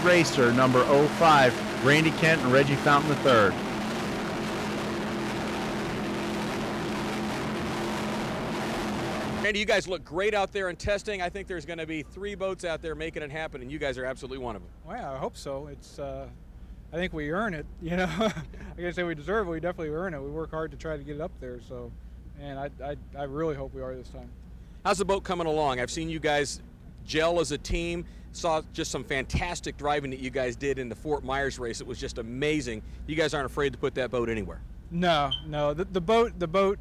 Racer, number 05, Randy Kent and Reggie Fountain III. Randy, you guys look great out there in testing. I think there's going to be 3 boats out there making it happen, and you guys are absolutely one of them. Well, I hope so. It's, I think we earn it, you know. I can't say we deserve it, we definitely earn it. We work hard to try to get it up there, so, and I really hope we are this time. How's the boat coming along? I've seen you guys gel as a team. Saw just some fantastic driving that you guys did in the Fort Myers race. It was just amazing. You guys aren't afraid to put that boat anywhere. No. The boat,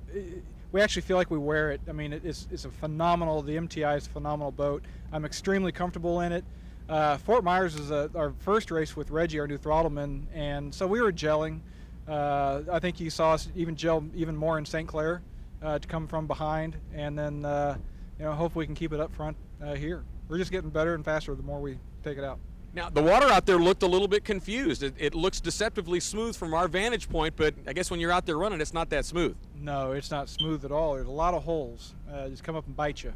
we actually feel like we wear it. I mean, it's a phenomenal, the MTI is a phenomenal boat. I'm extremely comfortable in it. Fort Myers is our first race with Reggie, our new throttleman, and so we were gelling. I think you saw us even gel even more in St. Clair to come from behind, and then you know, hopefully we can keep it up front here. We're just getting better and faster the more we take it out. Now, the water out there looked a little bit confused. It looks deceptively smooth from our vantage point, but I guess when you're out there running, it's not that smooth. No, it's not smooth at all. There's a lot of holes. Just come up and bite you.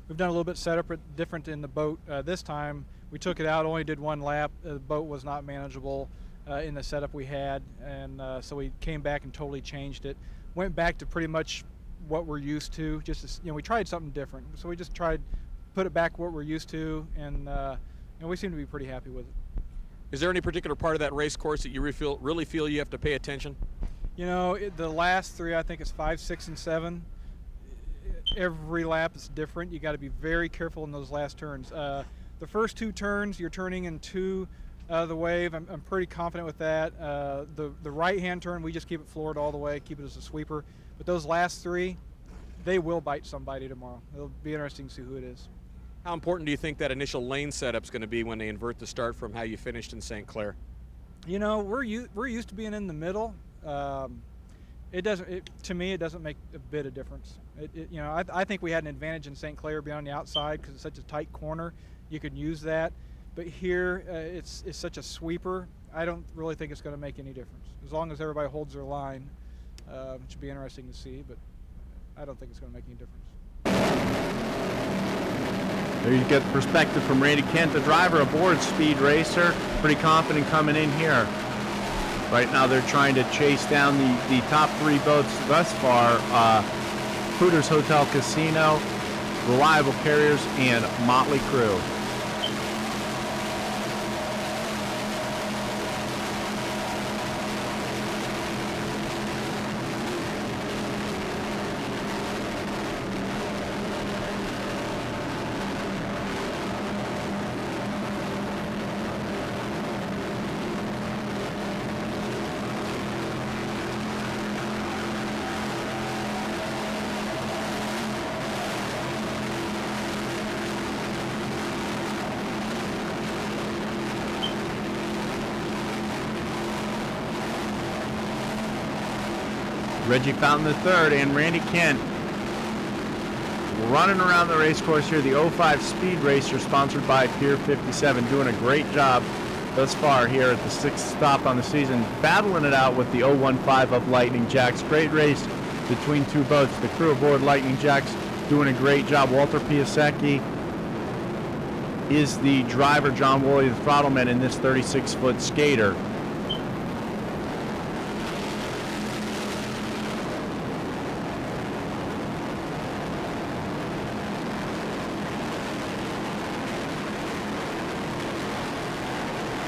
We've done a little bit setup different in the boat. This time we took it out, only did 1 lap. The boat was not manageable in the setup we had, and so we came back and totally changed it. Went back to pretty much what we're used to. Just, you know, we tried something different, so we just tried put it back what we're used to, and we seem to be pretty happy with it. Is there any particular part of that race course that you really feel you have to pay attention? You know, the last 3, I think it's 5, 6, and 7. Every lap is different. You got to be very careful in those last turns. The first 2 turns, you're turning in 2 the wave. I'm pretty confident with that. The right-hand turn, we just keep it floored all the way, keep it as a sweeper. But those last 3, they will bite somebody tomorrow. It'll be interesting to see who it is. How important do you think that initial lane setup's going to be when they invert the start from how you finished in St. Clair? You know, we're used to being in the middle. To me, it doesn't make a bit of difference. You know, I think we had an advantage in St. Clair being on the outside because it's such a tight corner. You could use that, but here it's such a sweeper. I don't really think it's going to make any difference as long as everybody holds their line. It should be interesting to see, but I don't think it's going to make any difference. There you get the perspective from Randy Kent, the driver aboard Speed Racer. Pretty confident coming in here. Right now they're trying to chase down the top 3 boats thus far. Hooters Hotel Casino, Reliable Carriers, and Motley Crue. Reggie Fountain III and Randy Kent running around the race course here. The 05 Speed Racer, sponsored by Pier 57, doing a great job thus far here at the 6th stop on the season, battling it out with the 015 of Lightning Jacks. Great race between 2 boats. The crew aboard Lightning Jacks doing a great job. Walter Piasecki is the driver, John Woolley the throttleman in this 36-foot skater.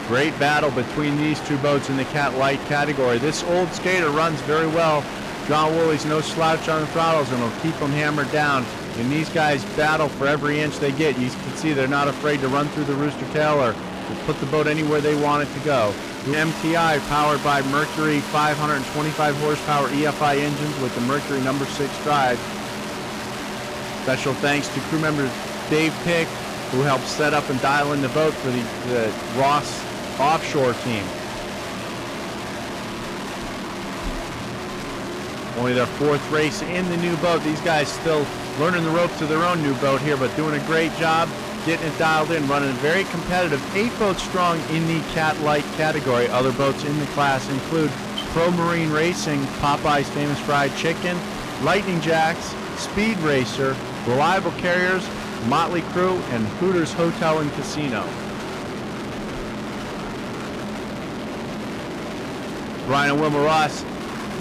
Great battle between these 2 boats in the Cat Light category. This old skater runs very well. John Woolley's no slouch on the throttles and will keep them hammered down. And these guys battle for every inch they get. You can see they're not afraid to run through the rooster tail or put the boat anywhere they want it to go. The MTI, powered by Mercury 525 horsepower EFI engines with the Mercury number 6 drive. Special thanks to crew member Dave Pick, who helped set up and dial in the boat for the Ross Offshore team. Only their 4th race in the new boat. These guys still learning the ropes of their own new boat here, but doing a great job getting it dialed in, running very competitive. 8 boats strong in the Cat Light category. Other boats in the class include Pro Marine Racing, Popeye's Famous Fried Chicken, Lightning Jacks, Speed Racer, Reliable Carriers, Motley Crue, and Hooters Hotel and Casino. Brian and Wilma Ross,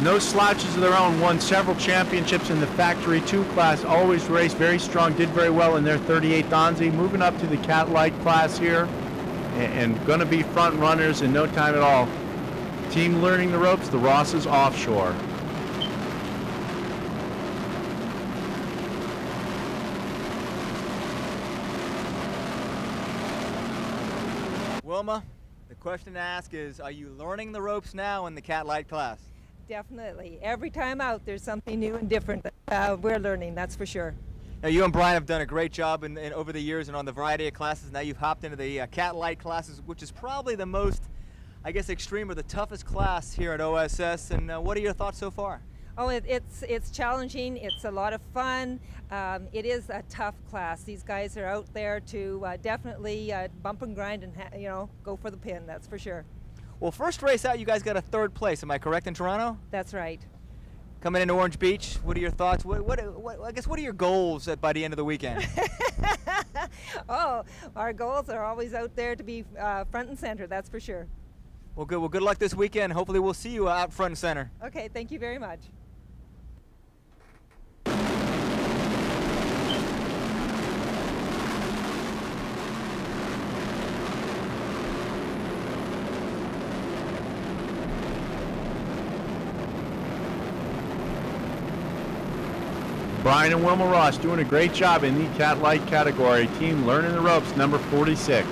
no slouches of their own, won several championships in the Factory 2 class, always raced very strong, did very well in their 38 Donzi, moving up to the Cat Light class here, and going to be front runners in no time at all. Team learning the ropes, the Rosses Offshore. Wilma, the question to ask is, are you learning the ropes now in the Cat Light class? Definitely. Every time out, there's something new and different that we're learning, that's for sure. Now, you and Brian have done a great job in over the years and on the variety of classes. Now you've hopped into the Cat Light classes, which is probably the most, I guess, extreme or the toughest class here at OSS. And what are your thoughts so far? Oh, it's challenging. It's a lot of fun. It is a tough class. These guys are out there to definitely bump and grind and go for the pin. That's for sure. Well, first race out, you guys got a 3rd place. Am I correct in Toronto? That's right. Coming into Orange Beach, what are your thoughts? What are your goals by the end of the weekend? Oh, our goals are always out there to be front and center. That's for sure. Well, good. Well, good luck this weekend. Hopefully, we'll see you out front and center. Okay. Thank you very much. Brian and Wilma Ross doing a great job in the Cat Light category. Team learning the ropes, number 46.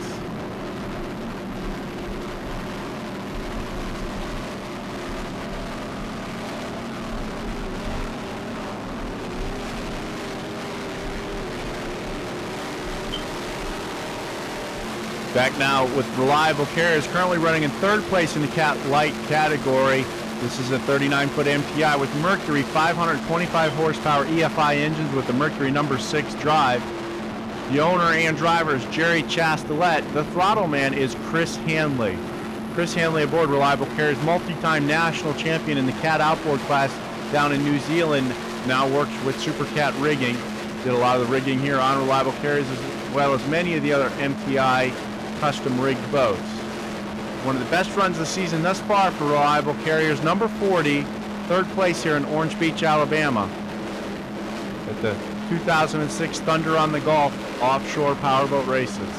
Back now with Reliable Carriers, currently running in 3rd place in the Cat Light category. This is a 39-foot MTI with Mercury 525 horsepower EFI engines with the Mercury number 6 drive. The owner and driver is Jerry Chastelet. The throttle man is Chris Hanley. Chris Hanley aboard Reliable Carriers, multi-time national champion in the Cat Outboard class down in New Zealand. Now works with Super Cat Rigging. Did a lot of the rigging here on Reliable Carriers as well as many of the other MTI custom rigged boats. One of the best runs of the season thus far for Reliable Carriers, number 40, 3rd place here in Orange Beach, Alabama, at the 2006 Thunder on the Gulf Offshore Powerboat Races.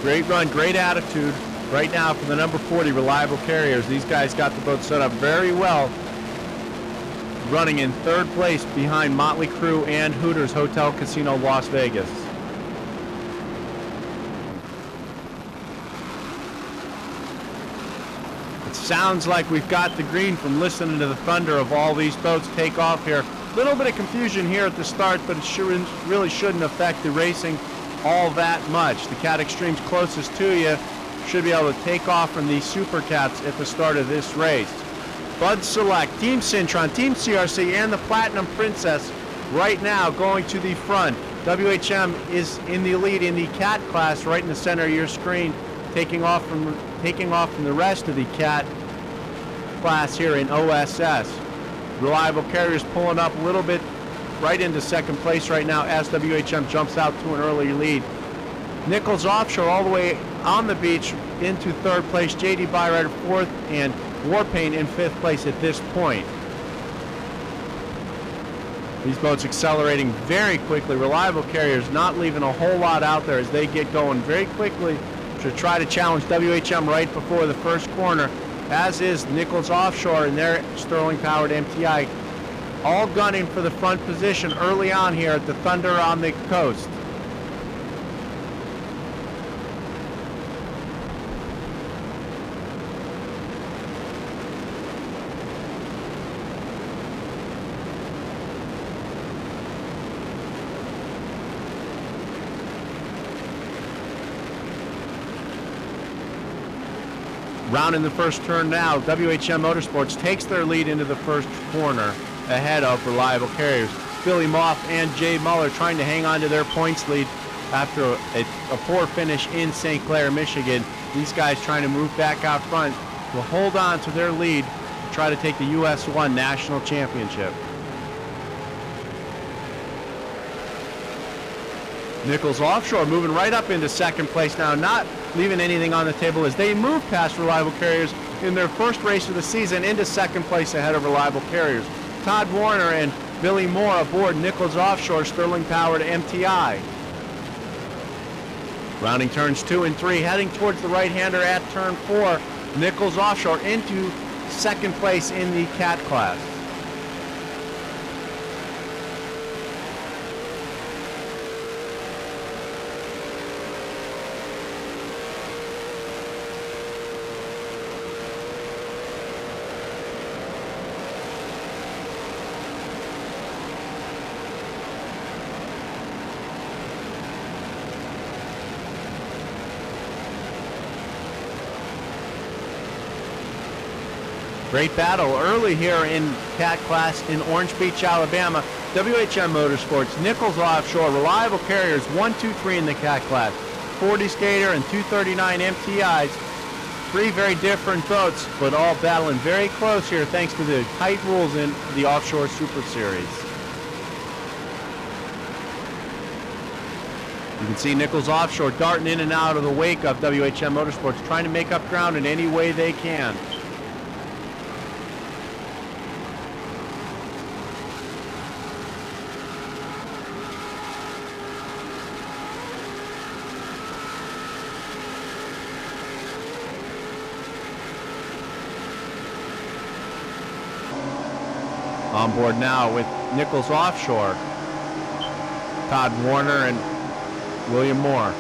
Great run, great attitude right now for the number 40 Reliable Carriers. These guys got the boat set up very well, running in 3rd place behind Motley Crue and Hooters Hotel Casino Las Vegas. It sounds like we've got the green from listening to the thunder of all these boats take off here. A little bit of confusion here at the start, but it really shouldn't affect the racing all that much. The Cat Extremes closest to you should be able to take off from these Super Cats at the start of this race. Bud Select, Team Syntron, Team CRC, and the Platinum Princess right now going to the front. WHM is in the lead in the Cat class right in the center of your screen, taking off from the rest of the Cat class here in OSS. Reliable Carriers pulling up a little bit right into 2nd place right now as WHM jumps out to an early lead. Nichols Offshore all the way on the beach into 3rd place. JD Byrider 4th and Warpaint in 5th place at this point. These boats accelerating very quickly. Reliable Carriers not leaving a whole lot out there as they get going very quickly to try to challenge WHM right before the first corner, as is Nichols Offshore and their Sterling-powered MTI, all gunning for the front position early on here at the Thunder on the coast. Rounding the first turn now, WHM Motorsports takes their lead into the first corner ahead of Reliable Carriers. Billy Moff and Jay Muller trying to hang on to their points lead after a poor finish in St. Clair, Michigan. These guys trying to move back out front will hold on to their lead to try to take the US 1 National Championship. Nichols Offshore moving right up into second place now, not leaving anything on the table as they move past Reliable Carriers in their first race of the season into second place ahead of Reliable Carriers. Todd Warner and Billy Moore aboard Nichols Offshore Sterling-powered MTI. Rounding turns 2 and 3, heading towards the right-hander at turn 4. Nichols Offshore into second place in the Cat class. Great battle early here in Cat class in Orange Beach, Alabama. WHM Motorsports, Nichols Offshore, Reliable Carriers, 1, 2, 3 in the Cat class. 40 Skater and 239 MTIs. Three very different boats, but all battling very close here thanks to the tight rules in the Offshore Super Series. You can see Nichols Offshore darting in and out of the wake of WHM Motorsports, trying to make up ground in any way they can. On board now with Nichols Offshore, Todd Warner and William Moore.